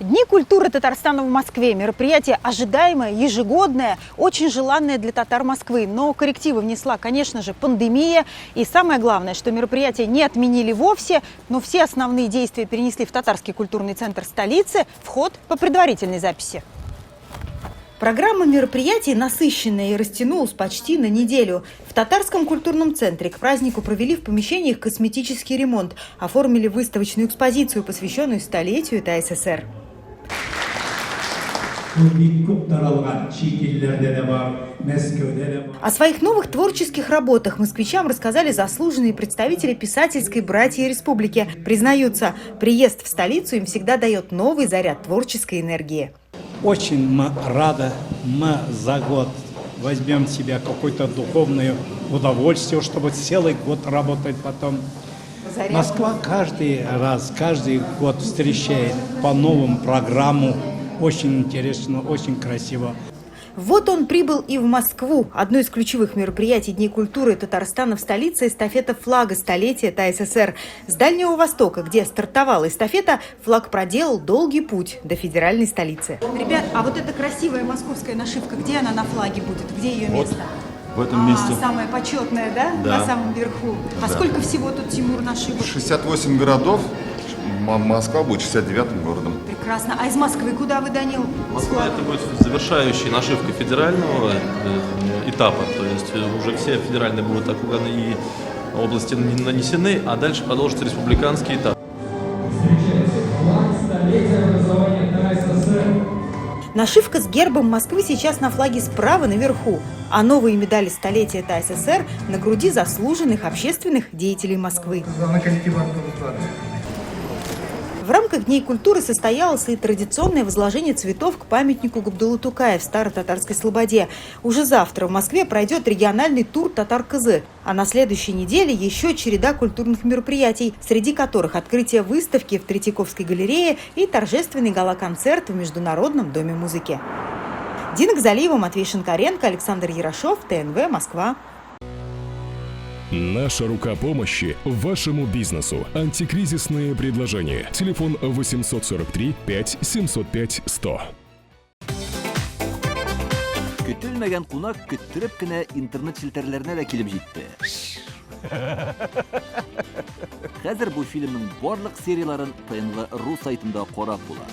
Дни культуры Татарстана в Москве. Мероприятие ожидаемое, ежегодное, очень желанное для татар Москвы. Но коррективы внесла, конечно же, пандемия. И самое главное, что мероприятие не отменили вовсе, но все основные действия перенесли в Татарский культурный центр столицы. Вход по предварительной записи. Программа мероприятий насыщенная и растянулась почти на неделю. В Татарском культурном центре к празднику провели в помещениях косметический ремонт, оформили выставочную экспозицию, посвященную столетию ТССР. О своих новых творческих работах москвичам рассказали заслуженные представители писательской братьи республики. Признаются, приезд в столицу им всегда дает новый заряд творческой энергии. Очень мы рады, мы за год возьмем себе какое-то духовное удовольствие, чтобы целый год работать потом. Москва каждый раз, каждый год встречает по новым программам. Очень интересно, очень красиво. Вот он прибыл и в Москву. Одно из ключевых мероприятий Дней культуры Татарстана в столице – эстафета флага столетия ТССР. С Дальнего Востока, где стартовала эстафета, флаг проделал долгий путь до федеральной столицы. Ребят, а вот эта красивая московская нашивка, где она на флаге будет? Где ее место? В этом месте. Самая почетная, да? Да. На самом верху. А да. Сколько всего тут, Тимур, нашивок? 68 городов. Москва будет 69-м городом. Прекрасно. А из Москвы куда вы, Данил? Москва это будет завершающая нашивка федерального этапа. То есть уже все федеральные будут округаны и области нанесены, а дальше продолжится республиканский этап. Нашивка с гербом Москвы сейчас на флаге справа наверху, а новые медали столетия ТССР на груди заслуженных общественных деятелей Москвы. В рамках Дней культуры состоялось и традиционное возложение цветов к памятнику Габдуллы Тукая в Старо-Татарской Слободе. Уже завтра в Москве пройдет региональный тур Татар-КЗ, а на следующей неделе еще череда культурных мероприятий, среди которых открытие выставки в Третьяковской галерее и торжественный гала-концерт в Международном доме музыки. Дина Газалиева, Матвей Шинкаренко, Александр Ярошов, ТНВ, Москва. Наша рука помощи вашему бизнесу. Антикризисные предложения. Телефон 843 5 705 100. Көтелмәгән кунак көттүреп кенә интернет челтәрләренә дә килеп җитте. Хәзер бу фильмның барлык серияларын ТНВ.ру сайтында карап була.